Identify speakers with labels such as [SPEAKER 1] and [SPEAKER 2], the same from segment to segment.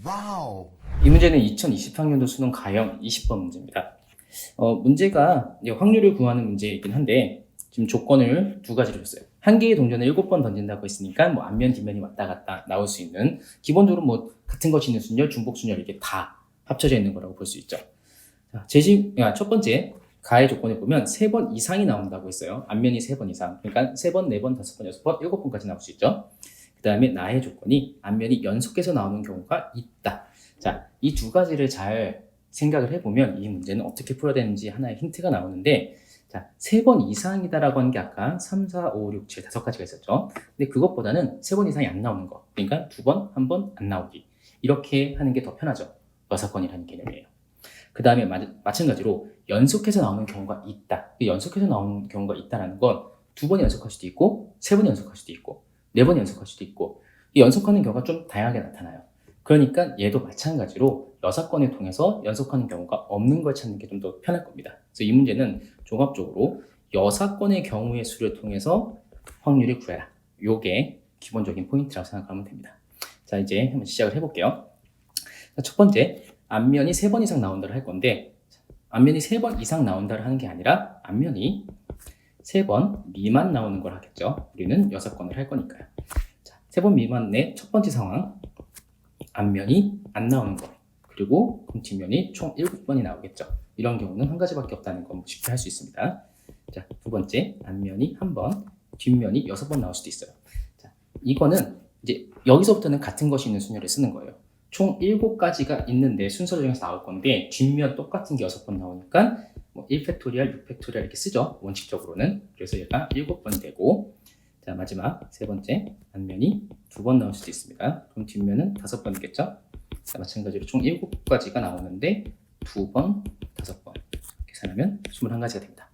[SPEAKER 1] 와우.
[SPEAKER 2] 이 문제는 2020학년도 수능 가형 20번 문제입니다. 문제가 이제 확률을 구하는 문제이긴 한데 지금 조건을 두 가지로 줬어요. 한 개의 동전을 7번 던진다고 했으니까 뭐 앞면 뒷면이 왔다 갔다 나올 수 있는, 기본적으로 뭐 같은 것이 있는 순열, 중복 순열 이게 다 합쳐져 있는 거라고 볼 수 있죠. 자, 첫 번째 가의 조건을 보면 3번 이상이 나온다고 했어요. 앞면이 3번 이상. 그러니까 3번, 4번, 5번, 6번, 7번까지 나올 수 있죠. 그 다음에 나의 조건이 앞면이 연속해서 나오는 경우가 있다. 자, 이 두 가지를 잘 생각을 해보면 이 문제는 어떻게 풀어야 되는지 하나의 힌트가 나오는데, 자, 3번 이상이다라고 하는 게 아까 3, 4, 5, 6, 7, 5가지가 있었죠. 근데 그것보다는 3번 이상이 안 나오는 거. 그러니까 2번, 1번 안 나오기. 이렇게 하는 게 더 편하죠. 6건이라는 개념이에요. 그 다음에 마찬가지로 연속해서 나오는 경우가 있다. 연속해서 나오는 경우가 있다라는 건 2번이 연속할 수도 있고, 3번이 연속할 수도 있고, 4번이 연속할 수도 있고, 이 연속하는 경우가 좀 다양하게 나타나요. 그러니까 얘도 마찬가지로 6건을 통해서 연속하는 경우가 없는 걸 찾는 게 좀 더 편할 겁니다. 그래서 이 문제는 종합적으로 6건의 경우의 수를 통해서 확률을 구해라. 요게 기본적인 포인트라고 생각하면 됩니다. 자, 이제 한번 시작을 해볼게요. 자, 첫 번째, 앞면이 3번 이상 나온다를 할 건데, 앞면이 3번 이상 나온다를 하는 게 아니라 앞면이 3번 미만 나오는 걸 하겠죠. 우리는 6건을 할 거니까요. 자, 3번 미만의 첫 번째 상황, 앞면이 안 나오는 거, 그리고 뒷면이 총 7번이 나오겠죠. 이런 경우는 한 가지밖에 없다는 거 쉽게 할 수 있습니다. 자, 두 번째, 앞면이 1번, 뒷면이 6번 나올 수도 있어요. 자, 이거는 이제 여기서부터는 같은 것이 있는 순열을 쓰는 거예요. 총 7가지가 있는데 순서를 정해서 나올 건데, 뒷면 똑같은 게 6번 나오니까 뭐 1팩토리얼, 6팩토리얼 이렇게 쓰죠. 원칙적으로는. 그래서 얘가 7번이 되고, 자, 마지막 세 번째, 앞면이 2번 나올 수도 있습니다. 그럼 뒷면은 5번이겠죠? 자, 마찬가지로 총 7가지가 나오는데 2번, 5번 계산하면 21가지가 됩니다.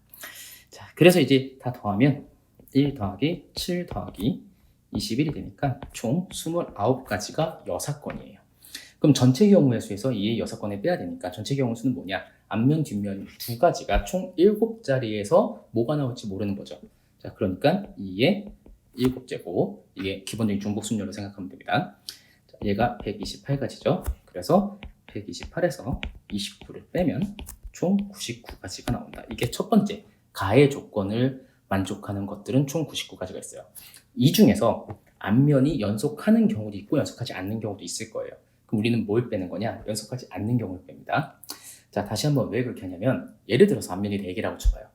[SPEAKER 2] 자, 그래서 이제 다 더하면 1 더하기 7 더하기 21이 되니까 총 29가지가 6건이에요. 그럼 전체 경우의 수에서 이 6건을 빼야 되니까 전체 경우 수는 뭐냐? 앞면, 뒷면 두 가지가 총 7자리에서 뭐가 나올지 모르는 거죠. 자, 그러니까 2의 7제곱, 이게 기본적인 중복순열로 생각하면 됩니다. 자, 얘가 128가지죠. 그래서 128에서 29를 빼면 총 99가지가 나온다. 이게 첫 번째, 가의 조건을 만족하는 것들은 총 99가지가 있어요. 이 중에서 앞면이 연속하는 경우도 있고 연속하지 않는 경우도 있을 거예요. 그럼 우리는 뭘 빼는 거냐? 연속하지 않는 경우를 뺍니다. 자, 다시 한번 왜 그렇게 하냐면, 예를 들어서 앞면이 4개라고 쳐봐요.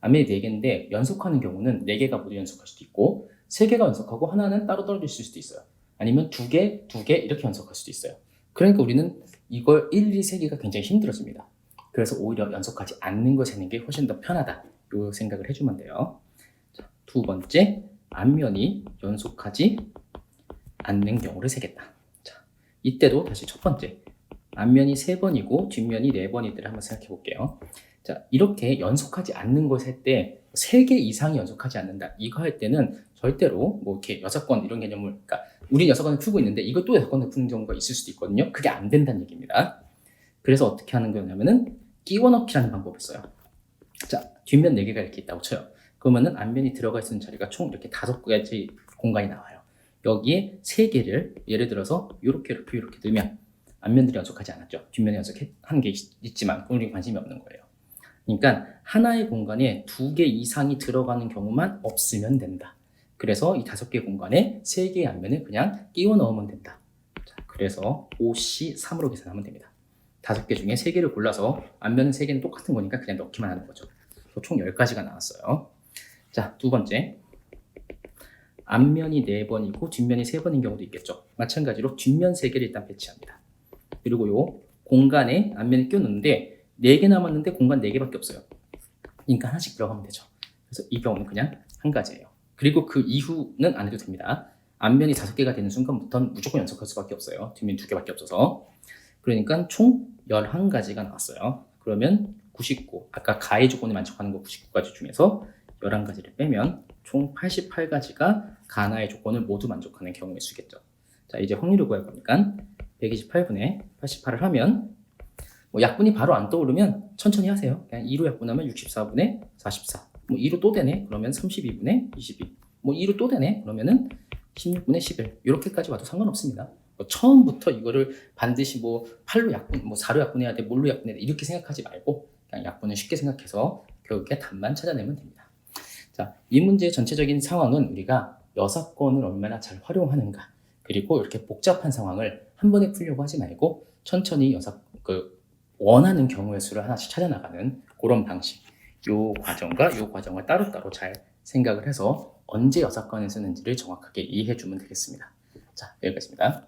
[SPEAKER 2] 앞면이 4개인데 연속하는 경우는 4개가 모두 연속할 수도 있고 3개가 연속하고 하나는 따로 떨어져 있을 수도 있어요. 아니면 2개, 2개 이렇게 연속할 수도 있어요. 그러니까 우리는 이걸 1, 2, 3개가 굉장히 힘들어집니다. 그래서 오히려 연속하지 않는 걸 세는 게 훨씬 더 편하다. 이 생각을 해주면 돼요. 자, 두 번째, 앞면이 연속하지 않는 경우를 세겠다. 자, 이때도 다시 첫 번째, 앞면이 3번이고 뒷면이 4번이들을 한번 생각해 볼게요. 자, 이렇게 연속하지 않는 걸 셀 때 3개 이상이 연속하지 않는다. 이거 할 때는 절대로 뭐 이렇게 6건 이런 개념을, 그러니까 우리 6건을 풀고 있는데 이걸 또 6건을 푸는 경우가 있을 수도 있거든요. 그게 안 된다는 얘기입니다. 그래서 어떻게 하는 거냐면은 끼워 넣기라는 방법을 써요. 자, 뒷면 4개가 이렇게 있다고 쳐요. 그러면은 앞면이 들어가 있는 자리가 총 이렇게 5가지 공간이 나와요. 여기에 3개를 예를 들어서 이렇게 넣으면 앞면들이 연속하지 않았죠. 뒷면이 연속한 게 있지만 그건 우리 관심이 없는 거예요. 그러니까 하나의 공간에 2개 이상이 들어가는 경우만 없으면 된다. 그래서 이 5개 공간에 3개의 앞면을 그냥 끼워 넣으면 된다. 자, 그래서 OC3으로 계산하면 됩니다. 5개 중에 3개를 골라서 앞면은 3개는 똑같은 거니까 그냥 넣기만 하는 거죠. 그래서 총 10가지가 나왔어요. 자, 두 번째, 앞면이 4번이고 뒷면이 3번인 경우도 있겠죠. 마찬가지로 뒷면 3개를 일단 배치합니다. 그리고 요 공간에 앞면을 끼워넣는데 4개 남았는데 공간 4개밖에 없어요. 그러니까 하나씩 들어가면 되죠. 그래서 이 경우는 그냥 한 가지예요. 그리고 그 이후는 안 해도 됩니다. 앞면이 5개가 되는 순간부터는 무조건 연속할 수밖에 없어요. 뒷면 2개밖에 없어서. 그러니까 총 11가지가 나왔어요. 그러면 99, 아까 가의 조건을 만족하는 거 99가지 중에서 11가지를 빼면 총 88가지가 가나의 조건을 모두 만족하는 경우의 수겠죠. 자, 이제 확률을 구할 거니까 128분의 88을 하면, 뭐 약분이 바로 안 떠오르면 천천히 하세요. 그냥 2로 약분하면 64분의 44. 뭐 2로 또 되네? 그러면 32분의 22. 뭐 2로 또 되네? 그러면은 16분의 11. 이렇게까지 와도 상관없습니다. 처음부터 이거를 반드시 뭐 8로 약분, 뭐 4로 약분해야 돼, 뭘로 약분해야 돼 이렇게 생각하지 말고 그냥 약분을 쉽게 생각해서 결국에 답만 찾아내면 됩니다. 자, 이 문제의 전체적인 상황은 우리가 여사건을 얼마나 잘 활용하는가, 그리고 이렇게 복잡한 상황을 한 번에 풀려고 하지 말고 천천히 원하는 경우의 수를 하나씩 찾아나가는 그런 방식, 요 과정과 요 과정을 따로따로 잘 생각을 해서 언제 여사건을 쓰는지를 정확하게 이해해 주면 되겠습니다. 자, 여기까지입니다.